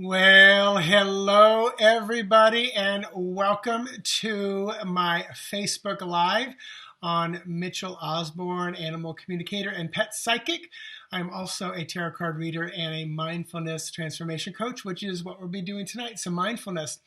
Well, hello everybody, and welcome to my Facebook Live on Mitchell Osborn, Animal Communicator and Pet Psychic. I'm also a tarot card reader and a mindfulness transformation coach, which is what we'll be doing tonight. So mindfulness.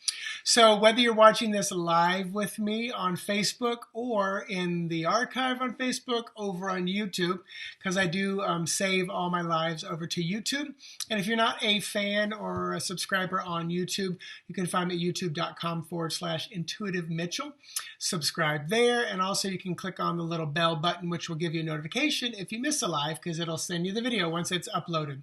So whether you're watching this live with me on Facebook or in the archive on Facebook over on YouTube, because I do save all my lives over to YouTube. And if you're not a fan or a subscriber on YouTube, you can find me at youtube.com/intuitive Mitchell. Subscribe there, and also you can click on the little bell button, which will give you a notification if you miss a live, because it'll send you the video once it's uploaded.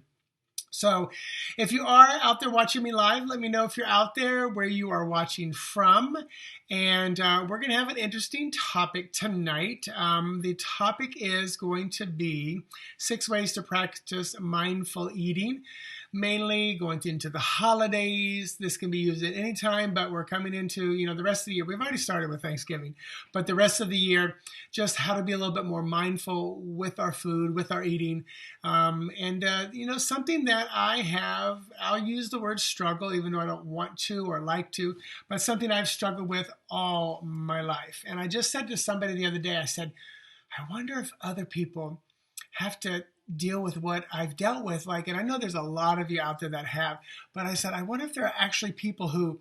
So if you are out there watching me live, let me know if you're out there, where you are watching from. And we're going to have an interesting topic tonight. The topic is going to be 6 ways to practice mindful eating, mainly going into the holidays. This can be used at any time, but we're coming into, the rest of the year. We've already started with Thanksgiving, but the rest of the year, just how to be a little bit more mindful with our food, with our eating. Something that I'll use the word struggle, even though I don't want to or like to, but something I've struggled with all my life. And I just said to somebody the other day, I said, I wonder if other people have to deal with what I've dealt with. And I know there's a lot of you out there that have, but I said, I wonder if there are actually people who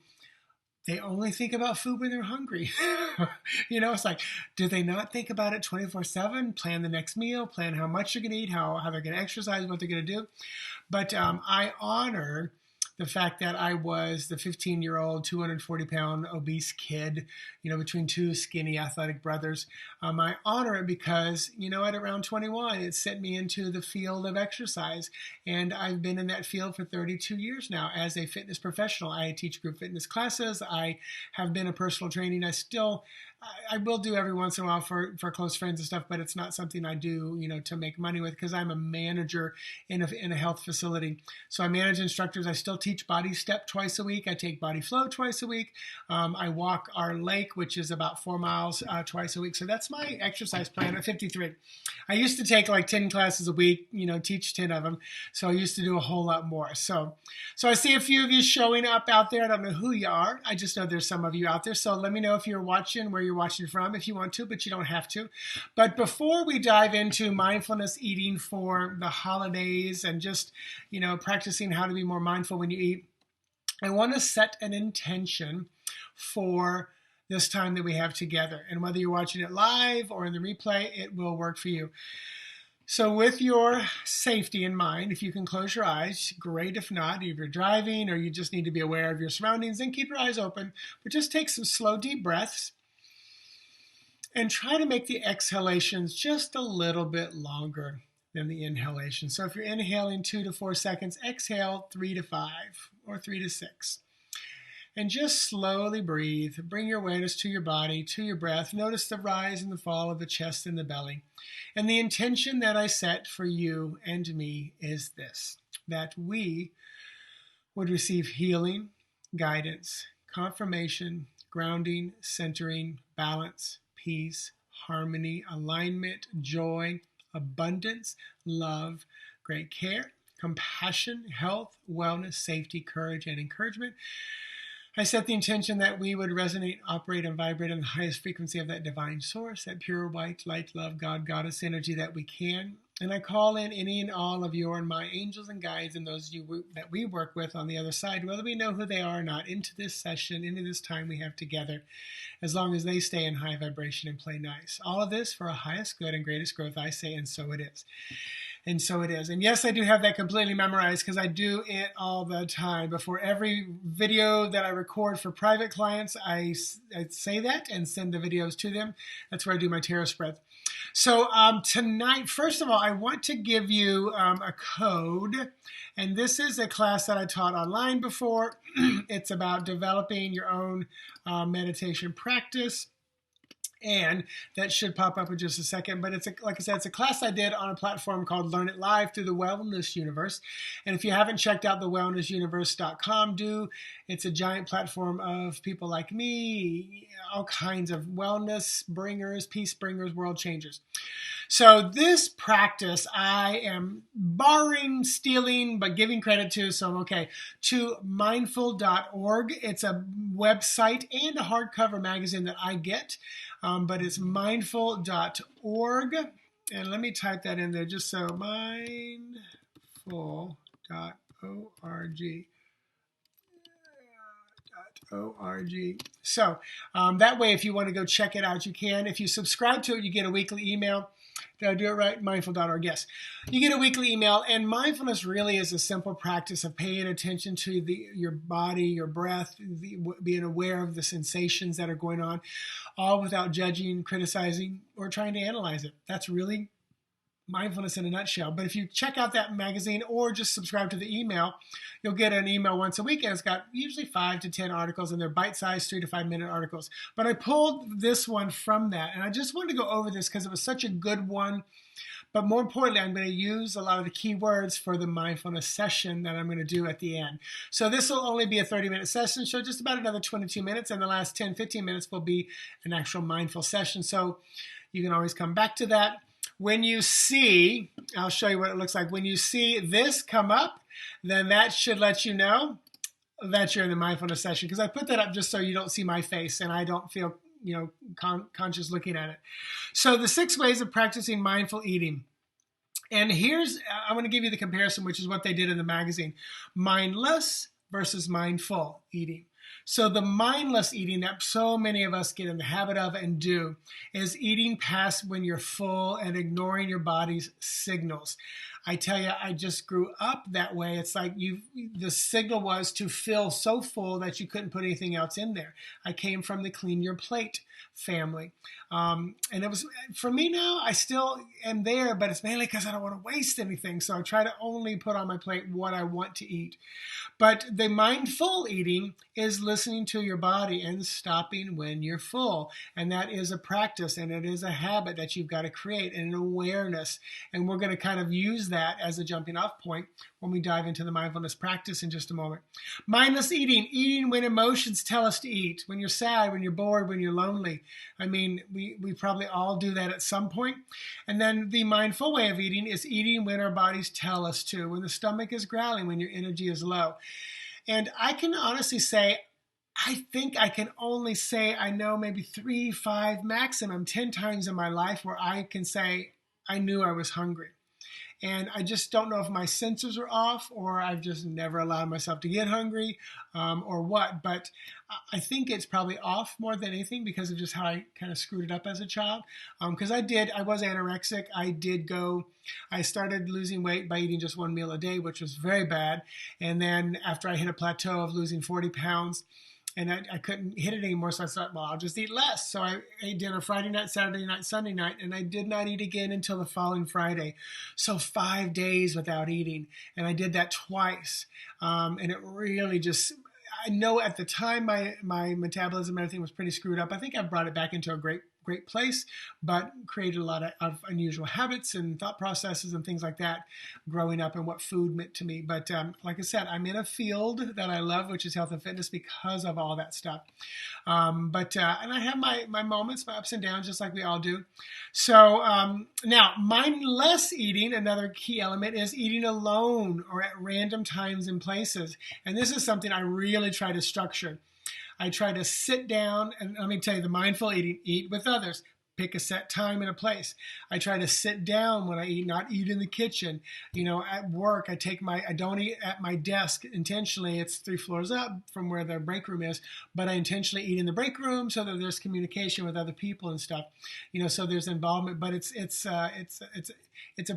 they only think about food when they're hungry. It's like, do they not think about it 24/7? Plan the next meal, plan how much you're going to eat, how they're going to exercise, what they're going to do. But I honor the fact that I was the 15-year-old, 240-pound obese kid, between two skinny athletic brothers. I honor it because, at around 21, it sent me into the field of exercise. And I've been in that field for 32 years now as a fitness professional. I teach group fitness classes. I have been a personal training. I will do every once in a while for close friends and stuff, but it's not something I do, to make money with, because I'm a manager in a health facility. So I manage instructors. I still teach Body Step twice a week. I take Body Flow twice a week. I walk our lake, which is about 4 miles twice a week. So that's my exercise plan at 53. I used to take 10 classes a week, teach 10 of them. So I used to do a whole lot more. So I see a few of you showing up out there. I don't know who you are. I just know there's some of you out there. So let me know if you're watching, where you're watching from, if you want to, but you don't have to. But before we dive into mindfulness eating for the holidays and just, practicing how to be more mindful when you eat, I want to set an intention for this time that we have together. And whether you're watching it live or in the replay, it will work for you. So with your safety in mind, if you can close your eyes, great. If not, if you're driving or you just need to be aware of your surroundings, then keep your eyes open. But just take some slow, deep breaths and try to make the exhalations just a little bit longer than the inhalation. So if you're inhaling 2 to 4 seconds, exhale 3 to 5 or 3 to 6. And just slowly breathe. Bring your awareness to your body, to your breath. Notice the rise and the fall of the chest and the belly. And the intention that I set for you and me is this: that we would receive healing, guidance, confirmation, grounding, centering, balance, peace, harmony, alignment, joy, abundance, love, great care, compassion, health, wellness, safety, courage, and encouragement. I set the intention that we would resonate, operate, and vibrate on the highest frequency of that divine source, that pure white light, love, God, goddess energy that we can. And I call in any and all of your and my angels and guides and those that we work with on the other side, whether we know who they are or not, into this session, into this time we have together, as long as they stay in high vibration and play nice. All of this for our highest good and greatest growth, I say, and so it is. And so it is. And yes, I do have that completely memorized, because I do it all the time. Before every video that I record for private clients, I say that and send the videos to them. That's where I do my tarot spreads. So tonight, first of all, I want to give you a code. And this is a class that I taught online before. It's about developing your own meditation practice. And that should pop up in just a second. But like I said, it's a class I did on a platform called Learn It Live through the Wellness Universe. And if you haven't checked out the wellnessuniverse.com, do. It's a giant platform of people like me, all kinds of wellness bringers, peace bringers, world changers. So this practice I am borrowing, stealing, but giving credit to, so I'm okay, to mindful.org. It's a website and a hardcover magazine that I get, but it's mindful.org. And let me type that in there just so, mindful.org. So that way, if you want to go check it out, you can. If you subscribe to it, you get a weekly email. Did I do it right? Mindful.org, yes. You get a weekly email, and mindfulness really is a simple practice of paying attention to your body, your breath, being aware of the sensations that are going on, all without judging, criticizing, or trying to analyze it. That's really mindfulness in a nutshell. But if you check out that magazine or just subscribe to the email, you'll get an email once a week, and it's got usually 5 to 10 articles, and they're bite-sized 3 to 5 minute articles. But I pulled this one from that, and I just wanted to go over this because it was such a good one. But more importantly, I'm going to use a lot of the key words for the mindfulness session that I'm going to do at the end. So this will only be a 30-minute session, so just about another 22 minutes, and the last 10, 15 minutes will be an actual mindful session. So you can always come back to that. When you see, I'll show you what it looks like. When you see this come up, then that should let you know that you're in the mindfulness session, because I put that up just so you don't see my face and I don't feel, conscious looking at it. So the 6 ways of practicing mindful eating. And I want to give you the comparison, which is what they did in the magazine. Mindless versus mindful eating. So the mindless eating that so many of us get in the habit of and do is eating past when you're full and ignoring your body's signals. I tell you, I just grew up that way. It's like the signal was to feel so full that you couldn't put anything else in there. I came from the clean your plate family. And it was, for me now, I still am there, but it's mainly because I don't want to waste anything. So I try to only put on my plate what I want to eat. But the mindful eating is listening to your body and stopping when you're full. And that is a practice, and it is a habit that you've got to create, and an awareness. And we're going to kind of use that as a jumping off point when we dive into the mindfulness practice in just a moment. Mindless eating when emotions tell us to eat, when you're sad, when you're bored, when you're lonely. I mean, we probably all do that at some point. And then the mindful way of eating is eating when our bodies tell us to, when the stomach is growling, when your energy is low. And I can honestly say, I think I can only say I know maybe 3, 5, maximum 10 times in my life where I can say I knew I was hungry. And I just don't know if my sensors are off, or I've just never allowed myself to get hungry, or what. But I think it's probably off more than anything because of just how I kind of screwed it up as a child. Because I was anorexic. I started losing weight by eating just 1 meal a day, which was very bad. And then after I hit a plateau of losing 40 pounds, and I couldn't hit it anymore, so I thought, well, I'll just eat less. So I ate dinner Friday night, Saturday night, Sunday night, and I did not eat again until the following Friday. So 5 days without eating, and I did that twice. And it really just, I know at the time my metabolism and everything was pretty screwed up. I think I brought it back into a great place, but created a lot of unusual habits and thought processes and things like that growing up, and what food meant to me. But like I said, I'm in a field that I love, which is health and fitness, because of all that stuff. And I have my moments, my ups and downs, just like we all do. So now, mindless eating, another key element, is eating alone or at random times and places. And this is something I really try to structure. I try to sit down, and let me tell you, the mindful eating, eat with others. Pick a set time and a place. I try to sit down when I eat, not eat in the kitchen. At work, I don't eat at my desk intentionally. It's 3 floors up from where the break room is, but I intentionally eat in the break room so that there's communication with other people and stuff. So there's involvement, but it's a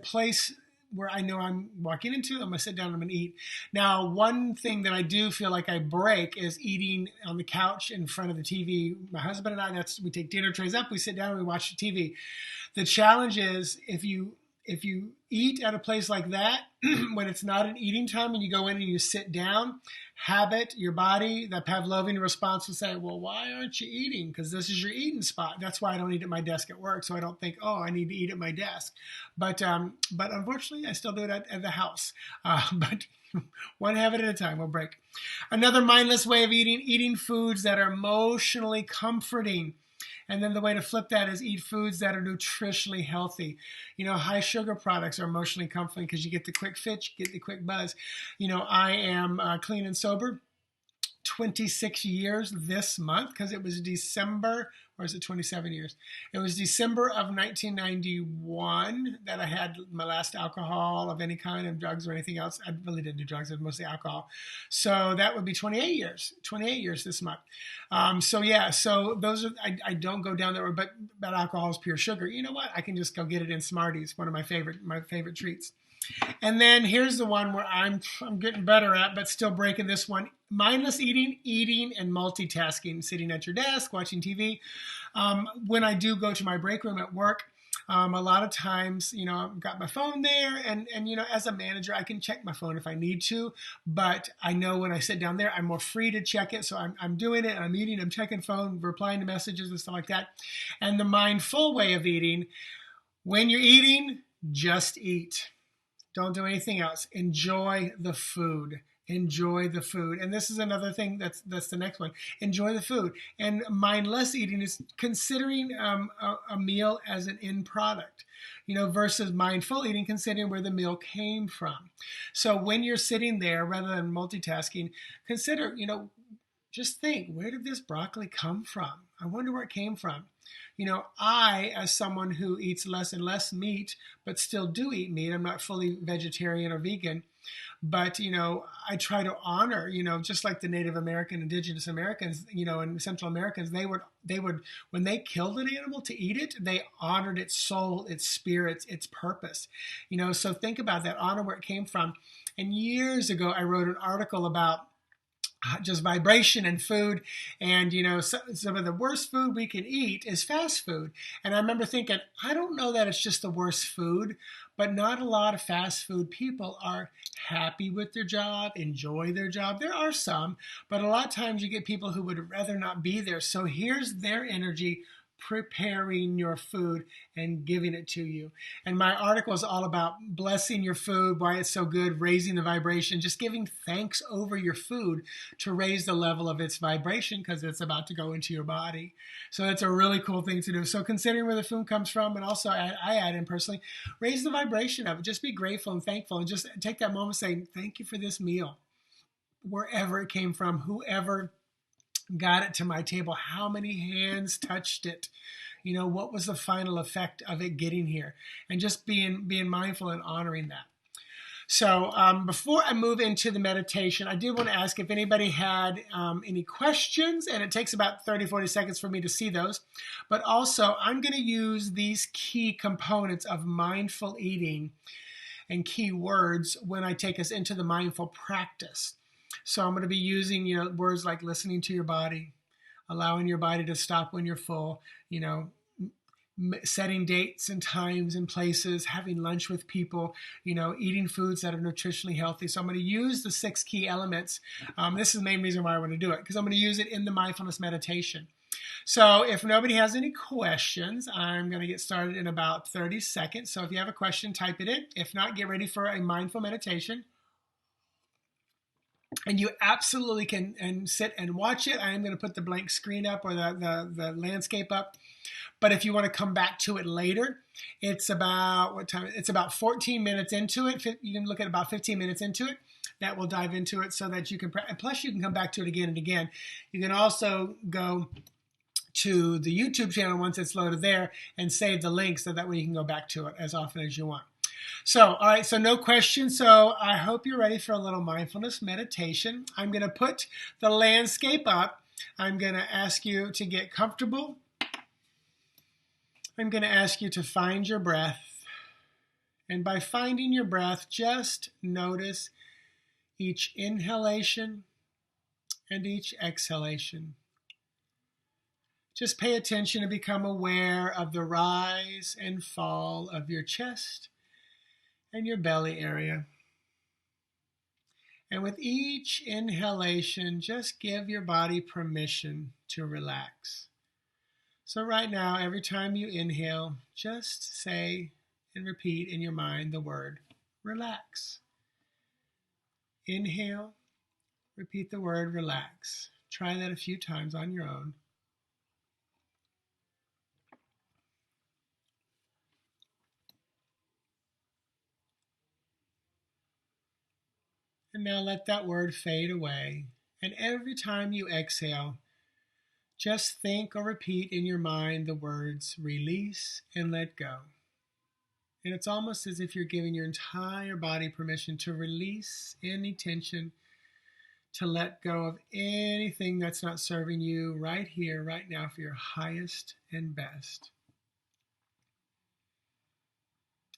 place where I know I'm walking into. I'm going to sit down and I'm going to eat. Now, one thing that I do feel like I break is eating on the couch in front of the TV. My husband and I, we take dinner trays up, we sit down and we watch the TV. The challenge is if you eat at a place like that, when it's not an eating time and you go in and you sit down, your body, the Pavlovian response will say, well, why aren't you eating? Because this is your eating spot. That's why I don't eat at my desk at work. So I don't think, oh, I need to eat at my desk. But unfortunately, I still do it at the house. But one habit at a time will break. Another mindless way of eating foods that are emotionally comforting. And then the way to flip that is eat foods that are nutritionally healthy. High sugar products are emotionally comforting because you get the quick fix, you get the quick buzz. I am clean and sober 26 years this month because it was December, or is it 27 years? It was December of 1991 that I had my last alcohol of any kind of drugs or anything else. I really didn't do drugs, it was mostly alcohol. So that would be 28 years this month. So those are, I don't go down that road, but alcohol is pure sugar. You know what? I can just go get it in Smarties, one of my favorite treats. And then here's the one where I'm getting better at, but still breaking this one. Mindless eating, and multitasking, sitting at your desk, watching TV. When I do go to my break room at work, a lot of times, I've got my phone there and as a manager, I can check my phone if I need to, but I know when I sit down there, I'm more free to check it. So I'm doing it, I'm eating, I'm checking phone, replying to messages and stuff like that. And the mindful way of eating, when you're eating, just eat. Don't do anything else. Enjoy the food. Enjoy the food. And this is another thing that's the next one. Enjoy the food. And mindless eating is considering a meal as an end product, versus mindful eating, considering where the meal came from. So when you're sitting there, rather than multitasking, consider, just think, where did this broccoli come from? I wonder where it came from. I, as someone who eats less and less meat, but still do eat meat, I'm not fully vegetarian or vegan, but, I try to honor, just like the Native American, Indigenous Americans, and Central Americans, they would, when they killed an animal to eat it, they honored its soul, its spirit, its purpose, so think about that, honor where it came from. And years ago, I wrote an article about just vibration and food. And, some of the worst food we can eat is fast food. And I remember thinking, I don't know that it's just the worst food, but not a lot of fast food people are happy with their job, enjoy their job. There are some, but a lot of times you get people who would rather not be there. So here's their energy preparing your food and giving it to you. And my article is all about blessing your food, why it's so good, raising the vibration, just giving thanks over your food to raise the level of its vibration because it's about to go into your body. So that's a really cool thing to do. So considering where the food comes from, and also I add in personally, raise the vibration of it. Just be grateful and thankful and just take that moment saying, thank you for this meal, wherever it came from, whoever got it to my table, how many hands touched it, what was the final effect of it getting here, and just being mindful and honoring that. So before I move into the meditation, I did want to ask if anybody had any questions, and it takes about 30-40 seconds for me to see those. But also, I'm going to use these key components of mindful eating and key words when I take us into the mindful practice. So I'm going to be using, words like listening to your body, allowing your body to stop when you're full, setting dates and times and places, having lunch with people, eating foods that are nutritionally healthy. So I'm going to use the 6 key elements. This is the main reason why I want to do it, because I'm going to use it in the mindfulness meditation. So if nobody has any questions, I'm going to get started in about 30 seconds. So if you have a question, type it in. If not, get ready for a mindful meditation. And you absolutely can sit and watch it. I am going to put the blank screen up, or the landscape up. But if you want to come back to it later, it's about, what time? It's about 14 minutes into it. You can look at about 15 minutes into it. That will dive into it so that you can, and plus you can come back to it again and again. You can also go to the YouTube channel once it's loaded there and save the link so that way you can go back to it as often as you want. So, all right, so no questions. So I hope you're ready for a little mindfulness meditation. I'm going to put the landscape up. I'm going to ask you to get comfortable. I'm going to ask you to find your breath. And by finding your breath, just notice each inhalation and each exhalation. Just pay attention and become aware of the rise and fall of your chest and your belly area. And with each inhalation, just give your body permission to relax. So right now, every time you inhale, just say and repeat in your mind the word relax. Inhale, repeat the word relax. Try that a few times on your own. And now let that word fade away. And every time you exhale, just think or repeat in your mind the words release and let go. And it's almost as if you're giving your entire body permission to release any tension, to let go of anything that's not serving you right here, right now, for your highest and best.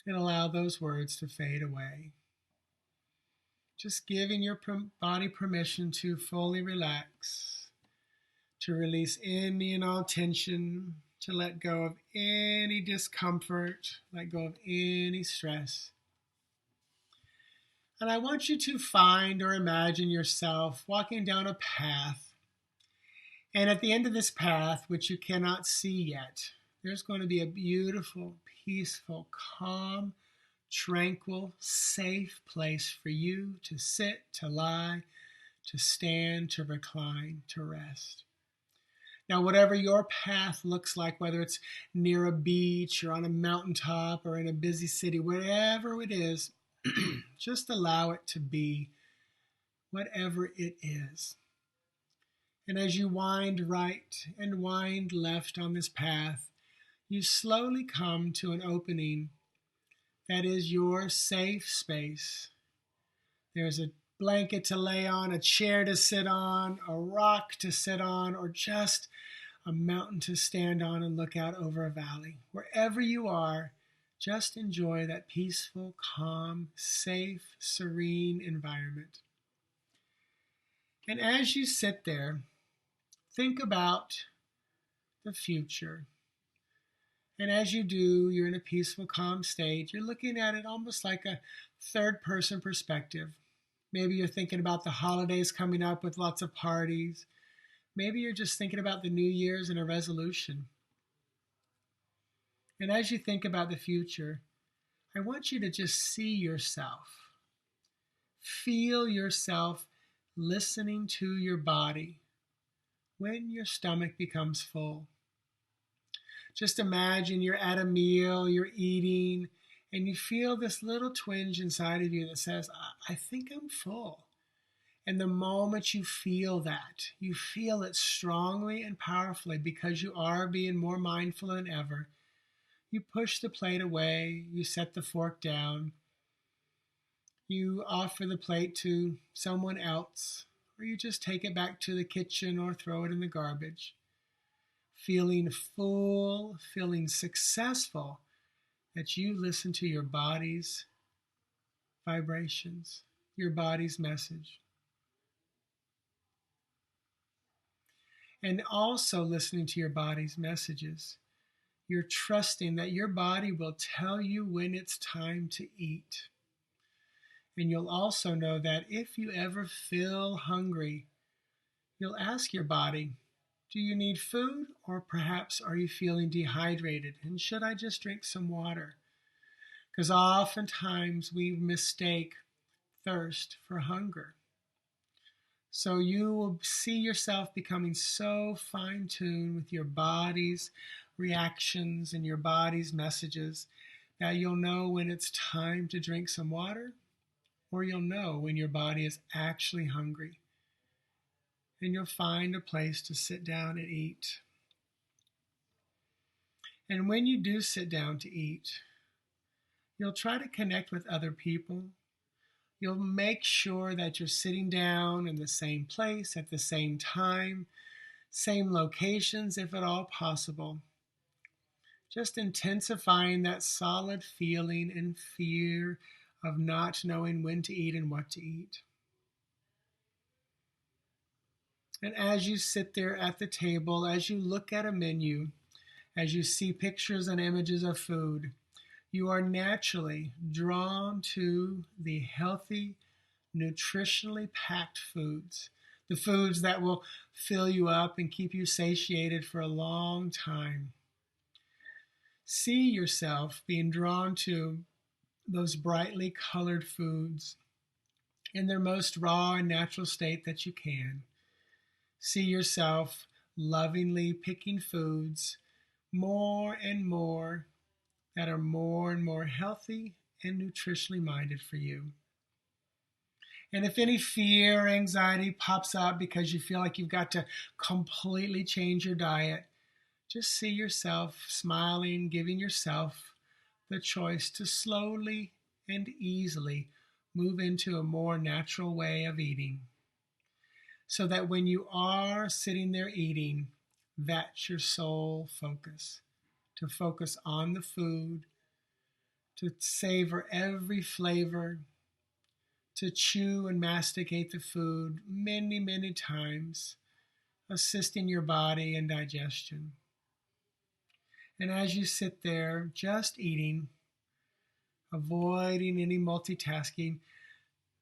And allow those words to fade away. Just giving your body permission to fully relax, to release any and all tension, to let go of any discomfort, let go of any stress. And I want you to find or imagine yourself walking down a path. And at the end of this path, which you cannot see yet, there's going to be a beautiful, peaceful, calm, tranquil, safe place for you to sit, to lie, to stand, to recline, to rest. Now, whatever your path looks like, whether it's near a beach or on a mountaintop or in a busy city, wherever it is, just allow it to be whatever it is. And as you wind right and wind left on this path, you slowly come to an opening that is your safe space. There's a blanket to lay on, a chair to sit on, a rock to sit on, or just a mountain to stand on and look out over a valley. Wherever you are, just enjoy that peaceful, calm, safe, serene environment. And as you sit there, think about the future. And as you do, you're in a peaceful, calm state. You're looking at it almost like a third-person perspective. Maybe you're thinking about the holidays coming up with lots of parties. Maybe you're just thinking about the New Year's and a resolution. And as you think about the future, I want you to just see yourself. Feel yourself listening to your body when your stomach becomes full. Just imagine you're at a meal, you're eating, and you feel this little twinge inside of you that says, I think I'm full. And the moment you feel that, you feel it strongly and powerfully because you are being more mindful than ever. You push the plate away, you set the fork down, you offer the plate to someone else, or you just take it back to the kitchen or throw it in the garbage. Feeling full, feeling successful, that you listen to your body's vibrations, your body's message. And also listening to your body's messages, you're trusting that your body will tell you when it's time to eat. And you'll also know that if you ever feel hungry, you'll ask your body, do you need food, or perhaps are you feeling dehydrated? And should I just drink some water? Because oftentimes we mistake thirst for hunger. So you will see yourself becoming so fine-tuned with your body's reactions and your body's messages that you'll know when it's time to drink some water, or you'll know when your body is actually hungry. And you'll find a place to sit down and eat. And when you do sit down to eat, you'll try to connect with other people. You'll make sure that you're sitting down in the same place at the same time, same locations if at all possible. Just intensifying that solid feeling and fear of not knowing when to eat and what to eat. And as you sit there at the table, as you look at a menu, as you see pictures and images of food, you are naturally drawn to the healthy, nutritionally packed foods, the foods that will fill you up and keep you satiated for a long time. See yourself being drawn to those brightly colored foods in their most raw and natural state that you can. See yourself lovingly picking foods more and more that are more and more healthy and nutritionally minded for you. And if any fear or anxiety pops up because you feel like you've got to completely change your diet, just see yourself smiling, giving yourself the choice to slowly and easily move into a more natural way of eating. So that when you are sitting there eating, that's your sole focus. To focus on the food, to savor every flavor, to chew and masticate the food many, many times, assisting your body in digestion. And as you sit there just eating, avoiding any multitasking,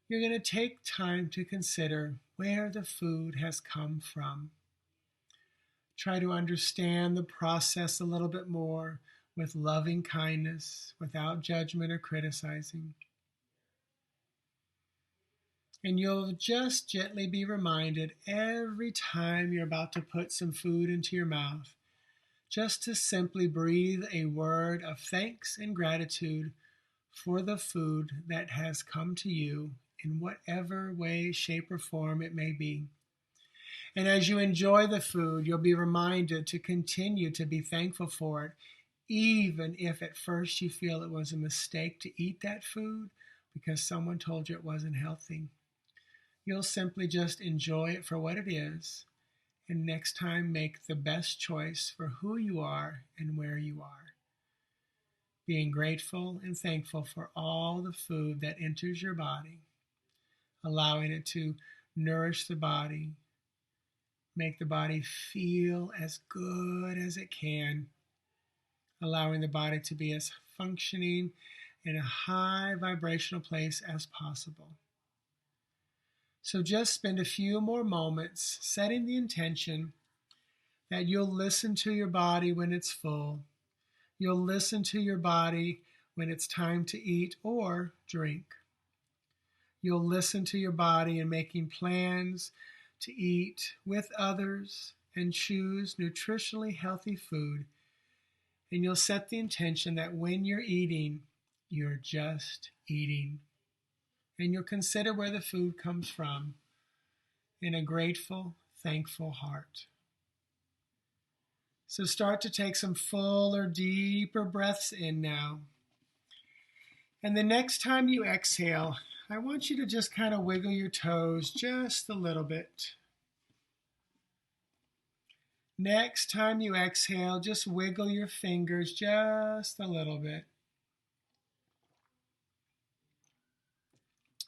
you're going to take time to consider where the food has come from. Try to understand the process a little bit more with loving kindness, without judgment or criticizing. And you'll just gently be reminded every time you're about to put some food into your mouth, just to simply breathe a word of thanks and gratitude for the food that has come to you in whatever way, shape, or form it may be. And as you enjoy the food, you'll be reminded to continue to be thankful for it, even if at first you feel it was a mistake to eat that food because someone told you it wasn't healthy. You'll simply just enjoy it for what it is, and next time make the best choice for who you are and where you are. Being grateful and thankful for all the food that enters your body, allowing it to nourish the body, make the body feel as good as it can, allowing the body to be as functioning in a high vibrational place as possible. So just spend a few more moments setting the intention that you'll listen to your body when it's full. You'll listen to your body when it's time to eat or drink. You'll listen to your body in making plans to eat with others and choose nutritionally healthy food. And you'll set the intention that when you're eating, you're just eating. And you'll consider where the food comes from in a grateful, thankful heart. So start to take some fuller, deeper breaths in now. And the next time you exhale, I want you to just kind of wiggle your toes just a little bit. Next time you exhale, just wiggle your fingers just a little bit.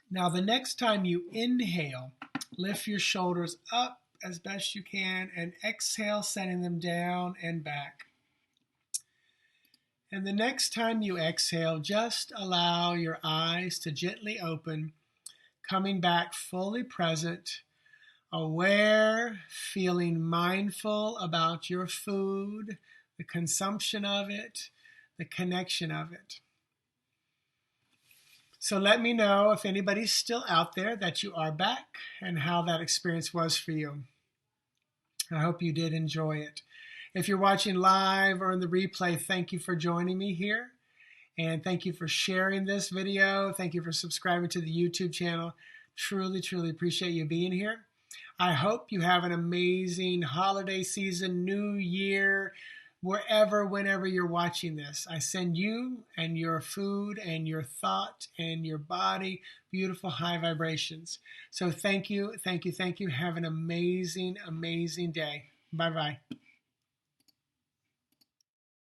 Now, the next time you inhale, lift your shoulders up as best you can and exhale, sending them down and back. And the next time you exhale, just allow your eyes to gently open, coming back fully present, aware, feeling mindful about your food, the consumption of it, the connection of it. So let me know if anybody's still out there that you are back and how that experience was for you. I hope you did enjoy it. If you're watching live or in the replay, thank you for joining me here. And thank you for sharing this video. Thank you for subscribing to the YouTube channel. Truly, truly appreciate you being here. I hope you have an amazing holiday season, New Year, wherever, whenever you're watching this. I send you and your food and your thought and your body beautiful high vibrations. So thank you, thank you, thank you. Have an amazing, amazing day. Bye-bye.